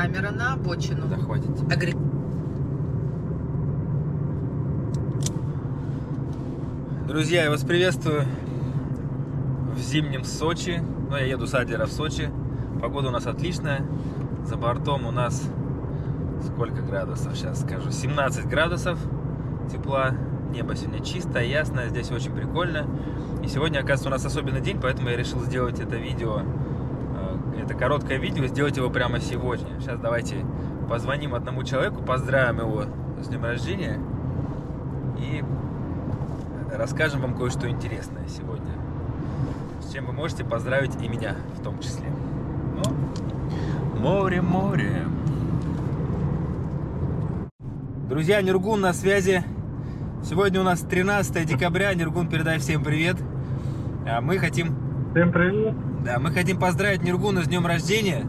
Камера на обочину. Да хватит. Друзья, я вас приветствую в зимнем Сочи. Ну, я еду с Адлера в Сочи. Погода у нас отличная. За бортом у нас сколько градусов, сейчас скажу, 17 градусов тепла. Небо сегодня чистое, ясное, здесь очень прикольно. И сегодня, оказывается, у нас особенный день, поэтому я решил сделать это видео, это короткое видео, сделать его прямо сегодня. Сейчас давайте позвоним одному человеку, поздравим его с днем рождения и расскажем вам кое-что интересное сегодня, с чем вы можете поздравить и меня в том числе. Ну, море. Друзья, Нюргун на связи. Сегодня у нас 13 декабря. Нюргун, передай всем привет. Мы хотим... Всем привет. Да, мы хотим поздравить Нюргуна с днем рождения.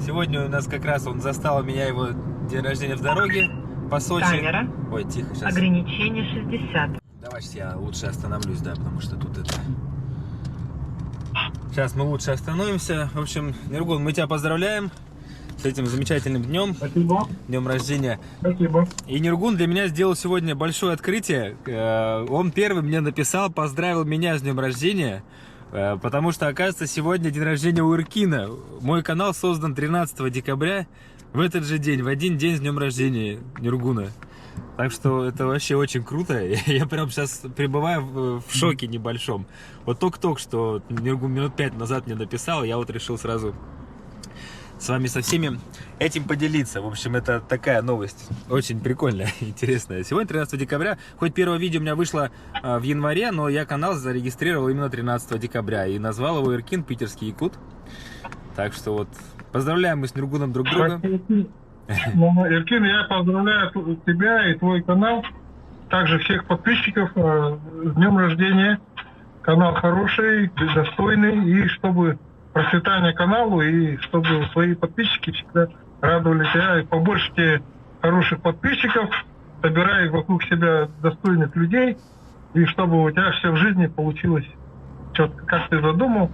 Сегодня у нас как раз он застал меня, его день рождения в дороге по Сочи. Камера. Ой, тихо, сейчас. Ограничение 60. Давай я лучше остановлюсь, да, потому что тут это... Сейчас мы лучше остановимся. В общем, Нюргун, мы тебя поздравляем с этим замечательным днем. Спасибо. Днем рождения. Спасибо. И Нюргун для меня сделал сегодня большое открытие. Он первый мне написал, поздравил меня с днем рождения, потому что, оказывается, сегодня день рождения у Эркина. Мой канал создан 13 декабря, в этот же день, в один день с днем рождения Нюргуна. Так что это вообще очень круто. Я прям сейчас пребываю в шоке небольшом. Вот только-только, что Нюргун минут 5 назад мне написал, я вот решил сразу с вами со всеми этим поделиться. В общем, это такая новость. Очень прикольная, интересная. Сегодня 13 декабря. Хоть первое видео у меня вышло в январе, но я канал зарегистрировал именно 13 декабря. И назвал его Эркин Питерский Якут. Так что вот, поздравляем мы с Нюргуном друг друга. Эркин, я поздравляю тебя и твой канал. Также всех подписчиков с днем рождения. Канал хороший, достойный. И чтобы процветание каналу, и чтобы свои подписчики всегда радовали тебя. И побольше тебе хороших подписчиков. Собирай вокруг себя достойных людей. И чтобы у тебя все в жизни получилось четко, как ты задумал.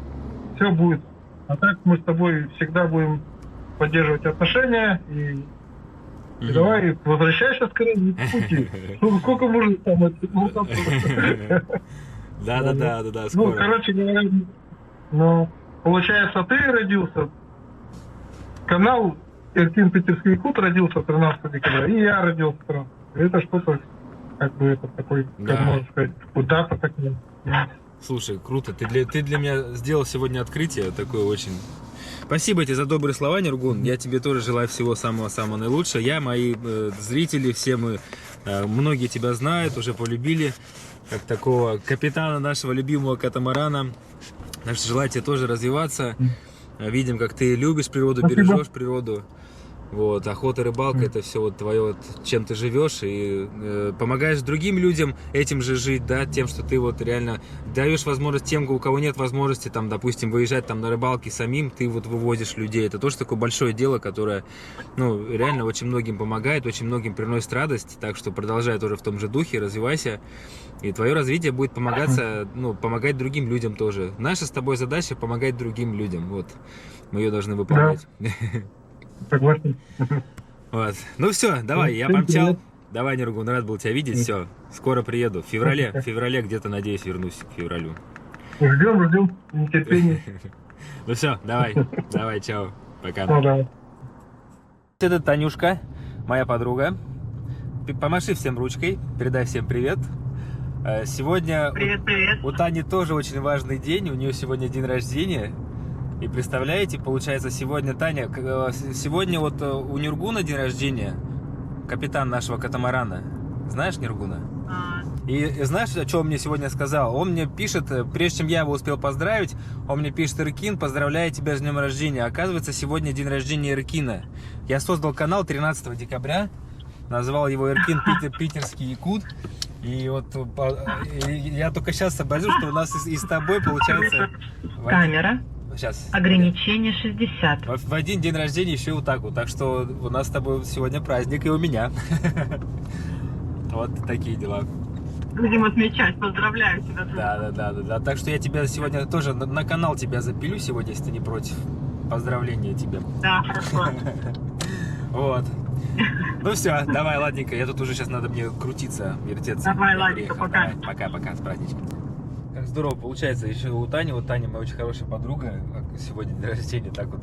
Все будет. А так мы с тобой всегда будем поддерживать отношения. И давай, возвращайся скорее в пути. Сколько можно там? Да, скоро. Ну, короче говоря, получается, ты родился, канал Эркин Питерский Якут родился 13 декабря, и я родился 13. Это что-то, как бы, это такой, как можно сказать, дата такая. Слушай, круто. Ты для меня сделал сегодня открытие такое очень... Спасибо тебе за добрые слова, Нюргун. Я тебе тоже желаю всего самого-самого наилучшего. Я, мои зрители, все мы, многие тебя знают, уже полюбили, как такого капитана нашего любимого катамарана. Так что желаю тебе тоже развиваться. Видим, как ты любишь природу, бережешь природу. Вот, охота, рыбалка, это все вот твое, вот, чем ты живешь, и помогаешь другим людям этим же жить, да, тем, что ты вот реально даешь возможность тем, у кого нет возможности, там, допустим, выезжать там на рыбалке самим, ты вот вывозишь людей. Это тоже такое большое дело, которое, ну, реально очень многим помогает, очень многим приносит радость, так что продолжай тоже в том же духе, развивайся, и твое развитие будет помогать другим людям тоже. Наша с тобой задача помогать другим людям, вот, мы ее должны выполнять. Согласен. Вот. Ну все, давай, я помчал. Давай, Нюргун, рад был тебя видеть. Все, скоро приеду. В феврале где-то, надеюсь, вернусь к февралю. Ждем, нетерпение. Ну все, давай, чао, пока. Это Танюшка, моя подруга. Помаши всем ручкой, передай всем привет. Сегодня Привет. У Тани тоже очень важный день, у нее сегодня день рождения. И представляете, получается, сегодня, Таня, сегодня вот у Нюргуна день рождения, капитан нашего катамарана. Знаешь Нюргуна? И знаешь, что он мне сегодня сказал? Он мне пишет, прежде чем я его успел поздравить, он мне пишет: Эркин, поздравляю тебя с днем рождения. Оказывается, сегодня день рождения Эркина. Я создал канал 13 декабря, назвал его Эркин Питерский Якут. И вот я только сейчас сообразил, что у нас и с тобой получается... Камера. Сейчас. Ограничение 60. В один день рождения еще и вот так вот. Так что у нас с тобой сегодня праздник, и у меня. Вот такие дела. Будем отмечать, поздравляю тебя. Да. Так что я тебя сегодня тоже на канал тебя запилю сегодня, если ты не против. Поздравления тебе. Да, хорошо. Вот. Ну все, давай, ладненько, я тут уже сейчас надо мне крутиться, вертеться. Давай, Я ладненько, приехал. пока. Давай, пока, с праздничком. Как здорово получается, еще у Тани, вот Таня моя очень хорошая подруга, сегодня день рождения, так вот,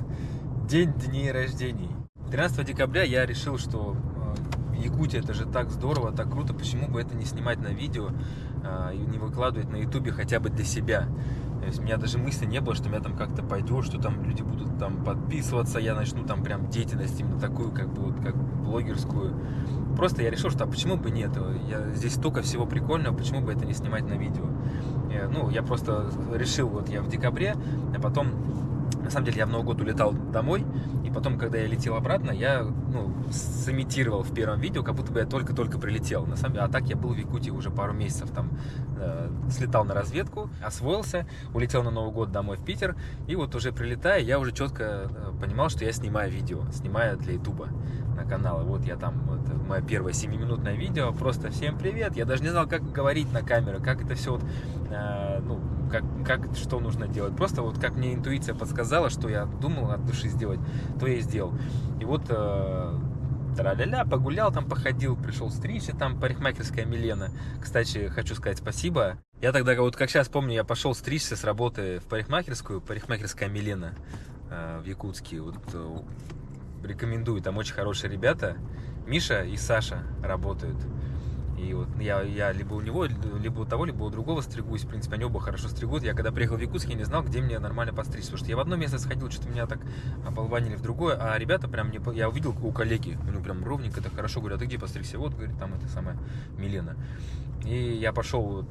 день дней рождений. 13 декабря я решил, что Якутия это же так здорово, так круто, почему бы это не снимать на видео и не выкладывать на ютубе хотя бы для себя. То есть у меня даже мысли не было, что меня там как-то пойдет, что там люди будут там подписываться, я начну там прям деятельность именно такую, как бы вот как блогерскую. Просто я решил, что а почему бы нет? Здесь столько всего прикольного, почему бы это не снимать на видео? Я просто решил, вот я в декабре, а потом, на самом деле, я в Новый год улетал домой, и потом, когда я летел обратно, я, сымитировал в первом видео, как будто бы я только-только прилетел. На самом деле, а так я был в Якутии уже пару месяцев, там, слетал на разведку, освоился, улетел на Новый год домой в Питер, и вот уже прилетая, я уже четко понимал, что я снимаю видео, снимаю для ютуба на канал. И вот я там, вот, мое первое 7-минутное видео, просто всем привет, я даже не знал, как говорить на камеру, как это все вот, что нужно делать. Просто вот как мне интуиция подсказала, что я думал от души сделать, то я и сделал. И вот тра-ля-ля, погулял там, походил, пришел стричься, там парикмахерская Милена. Кстати, хочу сказать спасибо. Я тогда, вот как сейчас помню, я пошел стричься с работы в парикмахерскую, парикмахерская Милена в Якутске. Вот, рекомендую, там очень хорошие ребята. Миша и Саша работают. И вот я либо у него, либо у того, либо у другого стригусь. В принципе, они оба хорошо стригут. Я когда приехал в Якутск, я не знал, где мне нормально постричься. Потому что я в одно место сходил, что-то меня так ополванили, в другое. А ребята прям мне... Я увидел у коллеги, у него прям ровненько, так хорошо. Говорят, а ты где постригся? Вот, говорит, там это самая Милена. И я пошел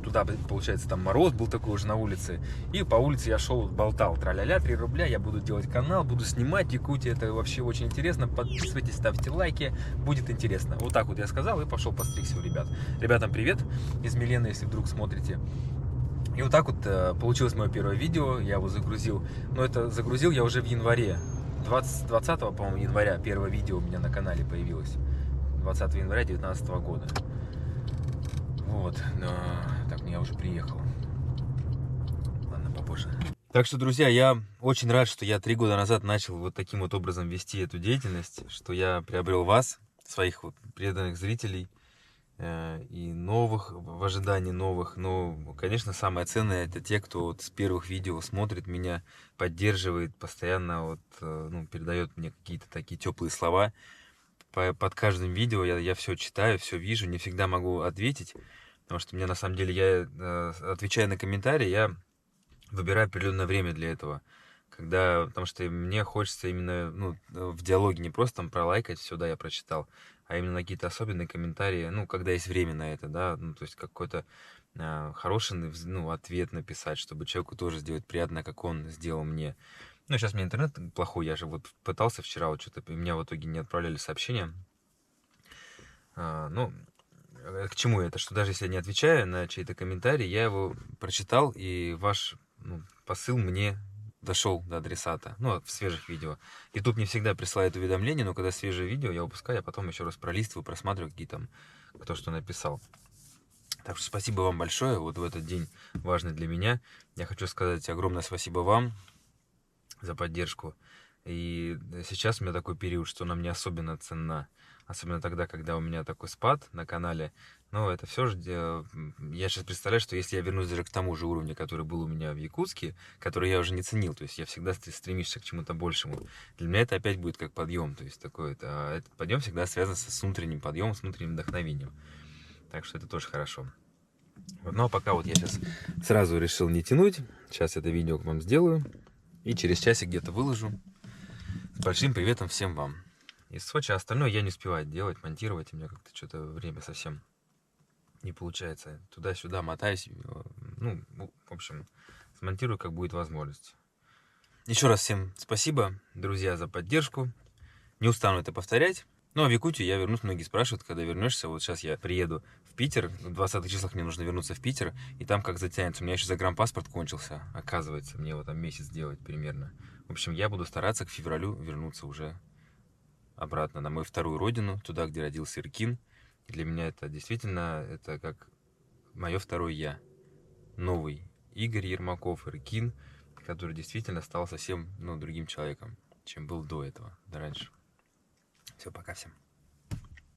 туда, получается, там мороз был такой уже на улице. И по улице я шел, болтал, тра-ля-ля, 3 рубля, я буду делать канал, буду снимать Якутию, это вообще очень интересно. Подписывайтесь, ставьте лайки, будет интересно. Вот так вот я сказал и пошел постригся у ребят. Ребятам привет из Милены, если вдруг смотрите. И вот так вот получилось мое первое видео, я его загрузил. Но это загрузил я уже в январе. 20, по-моему, января первое видео у меня на канале появилось. 20 января 2019 года. Вот, так, я уже приехал. Ладно, попозже. Так что, друзья, я очень рад, что я 3 года назад начал вот таким вот образом вести эту деятельность, что я приобрел вас, своих вот преданных зрителей, и новых, в ожидании новых. Но, конечно, самое ценное это те, кто вот с первых видео смотрит меня, поддерживает, постоянно вот, передает мне какие-то такие теплые слова. Под каждым видео я все читаю, все вижу, не всегда могу ответить, потому что мне на самом деле, я отвечая на комментарии, я выбираю определенное время для этого, потому что мне хочется именно в диалоге не просто там пролайкать все, да, я прочитал, а именно какие-то особенные комментарии, когда есть время на это, да, то есть какой-то хороший ответ написать, чтобы человеку тоже сделать приятно, как он сделал мне. Сейчас у меня интернет плохой, я же вот пытался вчера, вот что-то, меня в итоге не отправляли сообщения. К чему это? Что даже если я не отвечаю на чей-то комментарий, я его прочитал, и ваш посыл мне дошел до адресата, в свежих видео. YouTube не всегда присылает уведомления, но когда свежее видео, я выпускаю, а потом еще раз пролистываю, просматриваю, какие там, кто что написал. Так что спасибо вам большое, вот в этот день важный для меня. Я хочу сказать огромное спасибо вам за поддержку. И сейчас у меня такой период, что она мне особенно ценна. Особенно тогда, когда у меня такой спад на канале. Но это все же... Я сейчас представляю, что если я вернусь даже к тому же уровню, который был у меня в Якутске, который я уже не ценил, то есть я всегда стремишься к чему-то большему, для меня это опять будет как подъем. То есть этот подъем всегда связан с внутренним подъемом, с внутренним вдохновением. Так что это тоже хорошо. Ну а пока вот я сейчас сразу решил не тянуть. Сейчас это видео вам сделаю. И через часик где-то выложу. С большим приветом всем вам из Сочи. Остальное я не успеваю делать, монтировать. У меня как-то что-то время совсем не получается. Туда-сюда мотаюсь. В общем, смонтирую, как будет возможность. Еще раз всем спасибо, друзья, за поддержку. Не устану это повторять. Ну, а в Якутию я вернусь. Многие спрашивают, когда вернешься. Вот сейчас я приеду в Питер. В 20 числах мне нужно вернуться в Питер. И там как затянется. У меня еще загранпаспорт кончился. Оказывается, мне его там месяц делать примерно. В общем, я буду стараться к февралю вернуться уже обратно на мою вторую родину. Туда, где родился Иркин. И для меня это действительно, это как мое второе я. Новый Игорь Ермаков, Иркин, который действительно стал совсем другим человеком. чем был до этого, до раньше. Все, пока всем.